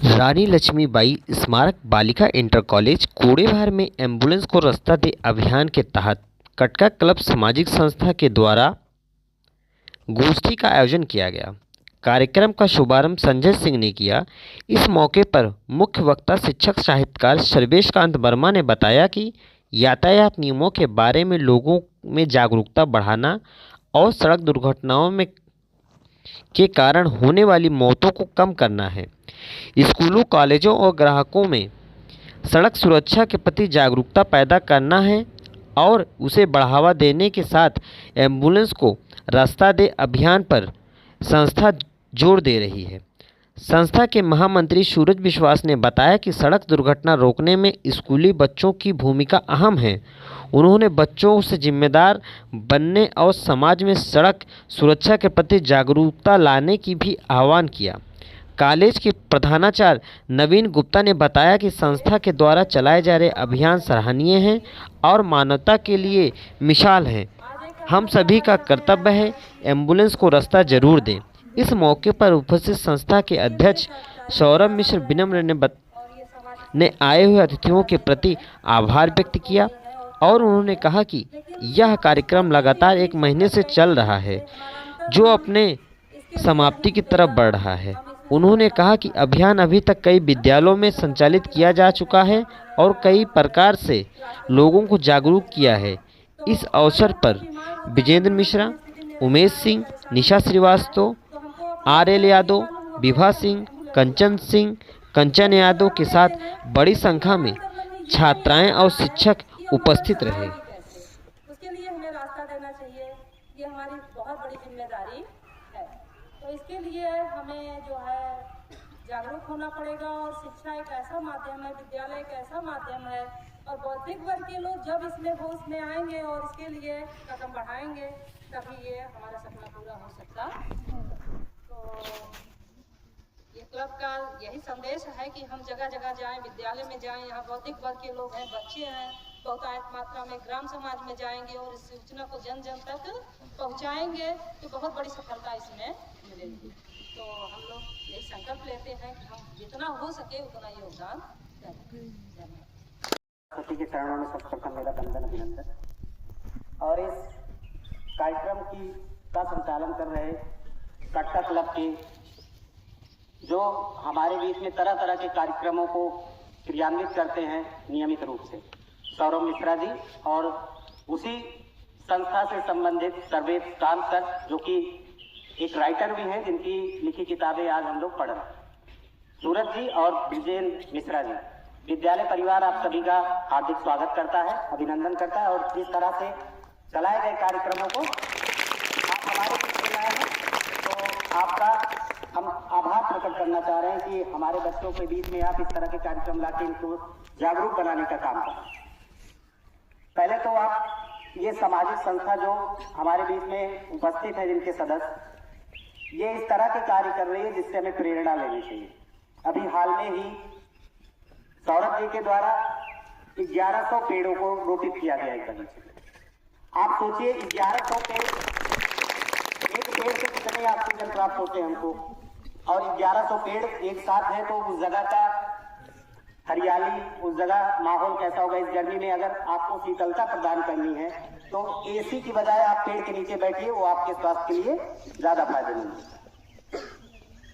रानी लक्ष्मीबाई स्मारक बालिका inter college कोडेबार में एम्बुलेंस को रास्ता दे अभियान के तहत कटका क्लब सामाजिक संस्था के द्वारा गोष्ठी का आयोजन किया गया। कार्यक्रम का शुभारंभ संजय सिंह ने किया। इस मौके पर मुख्य वक्ता शिक्षक साहित्यकार सर्वेश कांत वर्मा ने बताया कि यातायात नियमों के बारे में लोगों में जागरूकता बढ़ाना और सड़क दुर्घटनाओं में के कारण होने वाली मौतों को कम करना है। स्कूलों, कॉलेजों और ग्राहकों में सड़क सुरक्षा के प्रति जागरूकता पैदा करना है और उसे बढ़ावा देने के साथ एम्बुलेंस को रास्ता दे अभियान पर संस्था जोर दे रही है। संस्था के महामंत्री सूरज विश्वास ने बताया कि सड़क दुर्घटना रोकने में स्कूली बच्चों की भूमिका अहम है। उन्होंने बच्चों से जिम्मेदार बनने और समाज में सड़क सुरक्षा के प्रति जागरूकता लाने की भी आह्वान किया। कॉलेज के प्रधानाचार्य नवीन गुप्ता ने बताया कि संस्था के द्वारा चलाए जा रहे अभियान सराहनीय हैं और मानवता के लिए मिसाल हैं। हम सभी का कर्तव्य है एम्बुलेंस को रास्ता जरूर दें। इस मौके पर उपस्थित संस्था के अध्यक्ष सौरभ मिश्र विनम्र ने आए हुए अतिथियों के प्रति आभार व्यक्त किया और उन्होंने कहा कि यह कार्यक्रम लगातार 1 महीने से चल रहा है, जो अपने समाप्ति की तरफ बढ़ रहा है। उन्होंने कहा कि अभियान अभी तक कई विद्यालयों में संचालित किया जा चुका है और कई प्रकार से लोगों को जागरूक किया है। इस अवसर पर विजेंद्र मिश्रा, उमेश सिंह, निशा श्रीवास्तव, RL यादव, विभा सिंह, कंचन यादव के साथ बड़ी संख्या में छात्राएं और शिक्षक उपस्थित रहे। उसके लिए हमें रास्ता देना चाहिए, ये हमारी बहुत बड़ी जिम्मेदारी है। तो इसके लिए हमें जो है जागरूक होना पड़ेगा और शिक्षा एक ऐसा माध्यम है, विद्यालय एक ऐसा माध्यम है और बौद्धिक वर्ग के लोग जब इसमें होश में आएंगे और इसके लिए कदम बढ़ाएंगे तभी ये हमारा सपना पूरा हो सकता है। तो ये क्लब का यही संदेश है कि हम जगह जगह जाएं, विद्यालय में जाएं, यहाँ बौद्धिक वर्ग के लोग हैं, बच्चे हैं, बहुतायत मात्रा में ग्राम समाज में जाएंगे और इस सूचना को जन जन तक पहुँचाएंगे तो बहुत बड़ी सफलता इसमें मिलेगी। तो हम लोग यही संकल्प लेते हैं कि हम जितना हो सके उतना योगदान दें। सरस्वती के चरणों में सर्वप्रथम मेरा वंदन अभिनंदन। और इस कार्यक्रम का संचालन कर रहे कटका क्लब के जो हमारे बीच में तरह तरह के कार्यक्रमों को क्रियान्वित करते हैं नियमित रूप से, सौरभ मिश्रा जी, और उसी संस्था से संबंधित सर्वेश कांत सर, जो कि एक राइटर भी हैं, जिनकी लिखी किताबें आज हम लोग पढ़ रहे हैं, सूरज जी और विजेंद्र मिश्रा जी। विद्यालय परिवार आप सभी का हार्दिक स्वागत करता है, अभिनंदन करता है और इस तरह से चलाए गए कार्यक्रमों को आप हमारे बीच में लाए हैं तो आपका हम आभार प्रकट करना चाह रहे हैं कि हमारे बच्चों के बीच में आप इस तरह के कार्यक्रम लाके इनको जागरूक बनाने का काम करें। पहले तो आप ये सामाजिक संस्था जो हमारे बीच में उपस्थित है, जिनके सदस्य ये इस तरह के कार्य कर रही है जिससे हमें प्रेरणा लेनी चाहिए। अभी हाल में ही सौरभ जी के द्वारा 1100 पेड़ों को रोपित किया गया एक बगीचे में। आप सोचिए 1100 पेड़, एक पेड़ से कितने ऑक्सीजन प्राप्त होते हैं हमको, और 1100 पेड़ एक साथ हैं तो उस जगह का हरियाली, उस जगह माहौल कैसा होगा। इस गर्मी में अगर आपको शीतलता प्रदान करनी है तो AC की बजाय आप पेड़ के नीचे बैठिए, वो आपके स्वास्थ्य के लिए ज्यादा फायदेमंद है।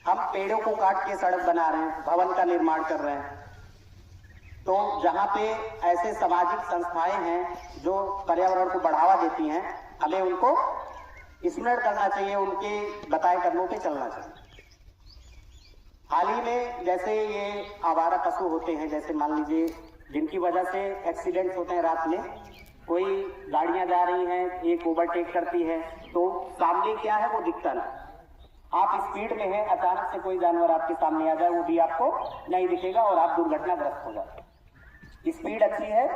हम पेड़ों को काट के सड़क बना रहे हैं, भवन का निर्माण कर रहे हैं, तो जहाँ पे ऐसे सामाजिक संस्थाएं हैं जो पर्यावरण को बढ़ावा देती हैं, हमें उनको स्मरण करना चाहिए, उनके बताए कदमों पे चलना चाहिए। हाल ही में जैसे ये आवारा पशु होते हैं, जैसे मान लीजिए जिनकी वजह से एक्सीडेंट्स होते हैं, रात में कोई गाड़ियां जा रही हैं, एक ओवरटेक करती है तो सामने क्या है वो दिखता नहीं। आप स्पीड में हैं, अचानक से कोई जानवर आपके सामने आ जाए, वो भी आपको नहीं दिखेगा और आप दुर्घटनाग्रस्त हो जाते। स्पीड अच्छी है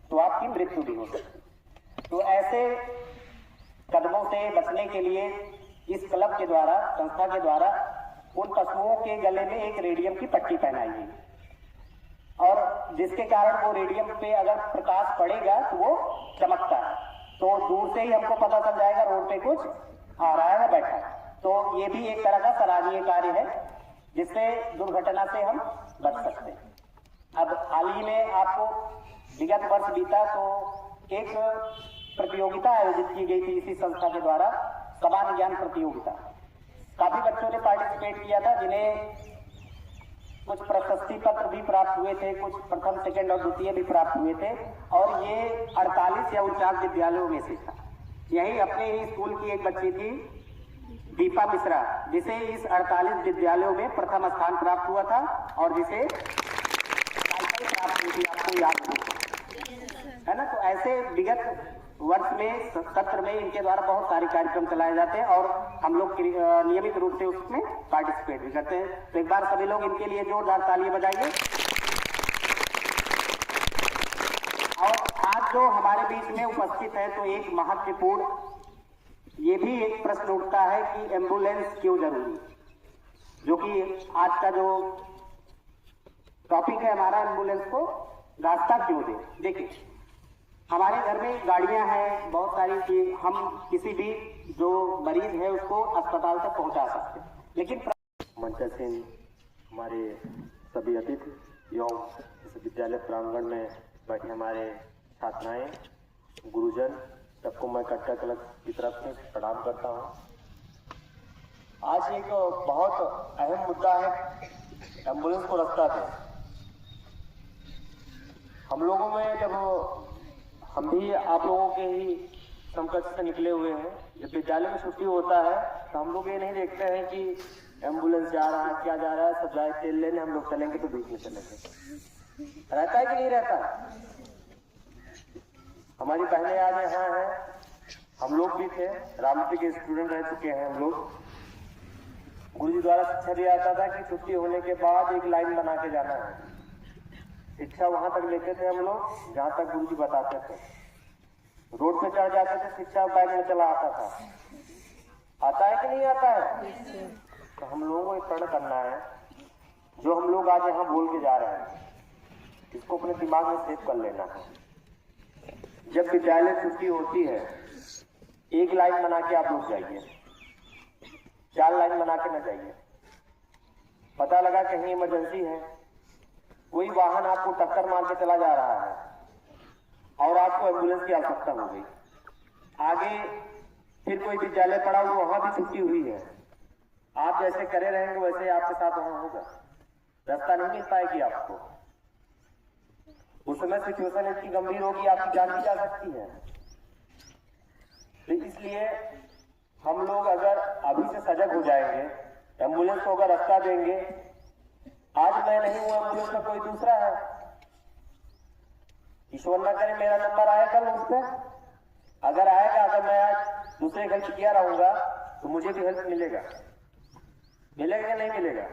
तो आपकी मृत्यु भी हो सकती। तो ऐसे कदमों से बचने के लिए इस क्लब के द्वारा, संस्था के द्वारा उन पशुओं के गले में एक रेडियम की पट्टी पहनाई गई और जिसके कारण वो रेडियम पे अगर प्रकाश पड़ेगा तो वो चमकता है, तो दूर से ही हमको पता चल जाएगा रोड पे कुछ आ रहा है या बैठा है। तो ये भी एक तरह का सराहनीय कार्य है। जिससे दुर्घटना से हम बच सकते हैं। अब हाल ही में आपको विगत वर्ष बीता तो एक प्रतियोगिता आयोजित की गई थी इसी संस्था के द्वारा, समान ज्ञान प्रतियोगिता। काफी बच्चों ने पार्टिसिपेट किया था, जिन्हें कुछ प्रशस्ति पत्र भी प्राप्त हुए थे, कुछ प्रथम, सेकंड और द्वितीय भी प्राप्त हुए थे। और ये 48 या 49 विद्यालयों में से था। यही अपने ही स्कूल की एक बच्ची थी दीपा मिश्रा, जिसे इस 48 विद्यालयों में प्रथम स्थान प्राप्त हुआ था और जिसे साइकिल प्राप्त हुई थी, आपको याद है ना। तो ऐसे विगत वर्ष में, सत्र में इनके द्वारा बहुत सारे कार्यक्रम चलाए जाते हैं और हम लोग नियमित रूप से उसमें पार्टिसिपेट भी करते हैं। तो एक बार सभी लोग इनके लिए जोरदार तालियां बजाइए। और आज जो हमारे बीच में उपस्थित है, तो एक महत्वपूर्ण ये भी एक प्रश्न उठता है कि एम्बुलेंस क्यों जरूरी, जो कि आज का जो टॉपिक है हमारा, एम्बुलेंस को रास्ता क्यों दे। देखिए, हमारे घर में गाड़ियां हैं बहुत सारी कि हम किसी भी जो मरीज है उसको अस्पताल तक पहुंचा सकते हैं, लेकिन मंचा सिंह, हमारे सभी अतिथि एवं इस विद्यालय प्रांगण में बैठे हमारे छात्राएं, गुरुजन, सबको मैं कटका क्लब की तरफ से प्रणाम करता हूं। आज एक बहुत अहम मुद्दा है एम्बुलेंस को रास्ता दें। हम लोगों में जब हम भी आप लोगों के ही समकक्ष से निकले हुए हैं, जब विद्यालय में छुट्टी होता है तो हम लोग ये नहीं देखते हैं कि एम्बुलेंस जा रहा है, क्या जा रहा है, सब जाए तेल लेने, हम लोग चलेंगे तो बीच में चलेंगे। रहता है कि नहीं रहता? हमारी बहनें आज यहाँ हैं, हम लोग भी थे, रामती के स्टूडेंट रह चुके हैं हम लोग। गुरुजी द्वारा शिक्षा दिया जाता था कि छुट्टी होने के बाद एक लाइन बना के जाना है। शिक्षा वहां तक लेते थे हम लोग जहां तक गुरुजी बताते थे। रोड पे चढ़ जाते थे, शिक्षा बैग में चला आता था। आता है कि नहीं आता है? तो हम लोगों को एक प्रण करना है, जो हम लोग आज यहाँ बोल के जा रहे हैं, इसको अपने दिमाग में सेव कर लेना है। जब विद्यालय छुट्टी होती है, एक लाइन बना के आप लोग जाइए, 4 लाइन बना के न जाइए। पता लगा कहीं इमरजेंसी है, कोई वाहन आपको टक्कर मार के चला जा रहा है और आपको एम्बुलेंस की आवश्यकता हो गई, आगे फिर कोई विद्यालय पड़ा हो, वहां भी छुट्टी हुई है, आप जैसे करे रहेंगे वैसे आपके साथ वहां होगा, रास्ता नहीं मिल पाएगी आपको। उस समय सिचुएशन इतनी गंभीर होगी, आपकी जान भी जा सकती है। तो इसलिए हम लोग अगर अभी से सजग हो जाएंगे, एम्बुलेंस को अगर रास्ता देंगे, आज मैं नहीं हूं, एम्बुलेंस में कोई दूसरा है, ईश्वर ना करे मेरा नंबर आए कल उस पर, अगर आएगा, अगर मैं आज दूसरे घर किया रहूंगा तो मुझे भी हेल्प मिलेगा। मिलेगा या नहीं मिलेगा?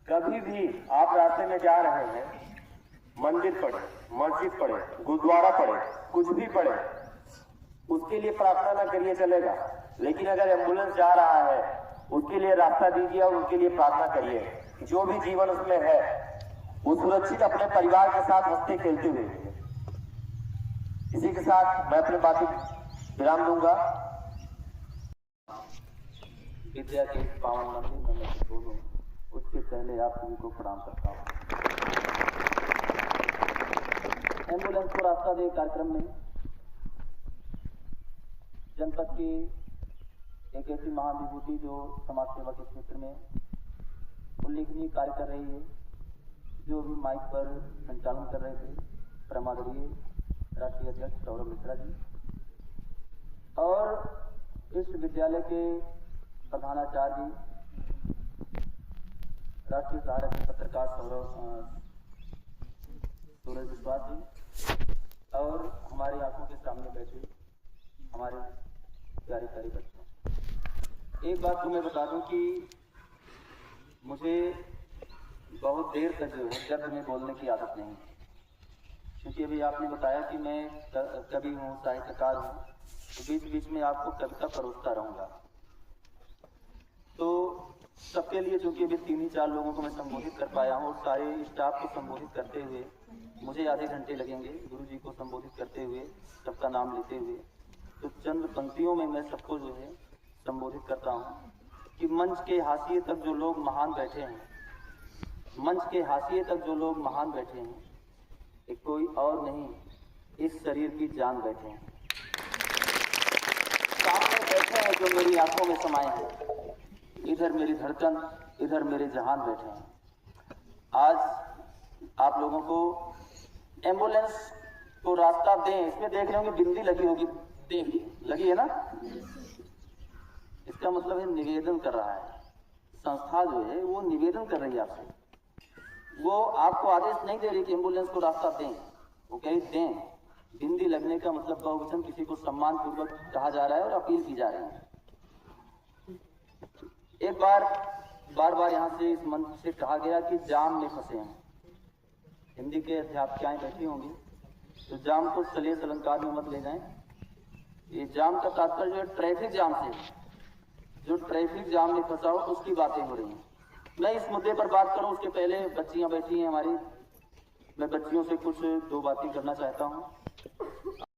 कभी भी आप रास्ते में जा रहे हैं, मंदिर पढ़े, मस्जिद पढ़े, गुरुद्वारा पढ़े, कुछ भी पढ़े, उसके लिए प्रार्थना ना करिए, चलेगा। लेकिन अगर एम्बुलेंस जा रहा है, उसके लिए रास्ता दीजिए और उनके लिए प्रार्थना करिए। जो भी जीवन उसमें है वो सुरक्षित अपने परिवार के साथ हंसते खेलते हुए। इसी के साथ मैं अपनी बातें विराम दूंगा। विद्या के पावन मंदिर में मैं बोलूं, उसके पहले आप सभी को प्रणाम करता हूँ। एम्बुलेंस को रास्ता दे कार्यक्रम में जनपद की एक ऐसी महान विभूति जो समाज सेवा के क्षेत्र में उल्लेखनीय कार्य कर रही है, जो भी माइक पर संचालन कर रहे थे, परमादरणीय राष्ट्रीय अध्यक्ष सौरभ मिश्रा जी, और इस विद्यालय के प्रधानाचार्य जी, राष्ट्रीय सहायक पत्रकार सूरज विश्वास जी, और हमारी आंखों के सामने बैठे हमारे प्यारे प्यारे बच्चों। एक बात तो मैं बता दूं कि मुझे बहुत देर तक जो है शब्द में बोलने की आदत नहीं, क्योंकि अभी आपने बताया कि मैं कवि हूँ, साहित्यकार हूँ, तो बीच बीच में आपको कविता परोसता रहूँगा। तो सबके लिए चूंकि अभी 3 ही 4 लोगों को मैं संबोधित कर पाया हूँ, और सारे स्टाफ को संबोधित करते हुए मुझे आधे घंटे लगेंगे, गुरु जी को संबोधित करते हुए, सबका नाम लेते हुए। तो चंद पंक्तियों में मैं सबको जो है संबोधित करता हूँ। कि मंच के हाशिए तक जो लोग महान बैठे हैं, मंच के हाशिए तक जो लोग महान बैठे हैं, ये कोई और नहीं, इस शरीर की जान बैठे हैं। सामने बैठे हैं जो मेरी आंखों में समाये हैं, इधर मेरी धड़कन, इधर मेरे जहान बैठे हैं। आज आप लोगों को एम्बुलेंस को रास्ता दें, इसमें देख रहे होंगे बिंदी लगी होगी, देख लगी है ना, इसका मतलब है निवेदन कर रहा है। संस्था जो है वो निवेदन कर रही है आपसे, वो आपको आदेश नहीं दे रही कि एम्बुलेंस को रास्ता दें, वो कह रही दें। बिंदी लगने का मतलब बहुवचन किसी को सम्मान पूर्वक कहा जा रहा है और अपील की जा रही है। एक बार बार यहाँ से इस मंच से कहा गया कि जाम में फंसे हैं, हिंदी के अध्यापिकाएं बैठी होंगी, तो जाम को सलेस अलंकार में मत ले जाएं। ये जाम का तात्पर्य जो है ट्रैफिक जाम से, जो ट्रैफिक जाम में फंसा हो उसकी बातें हो रही हैं। मैं इस मुद्दे पर बात करूं उसके पहले बच्चियां बैठी हैं हमारी, मैं बच्चियों से कुछ दो बातें करना चाहता हूं।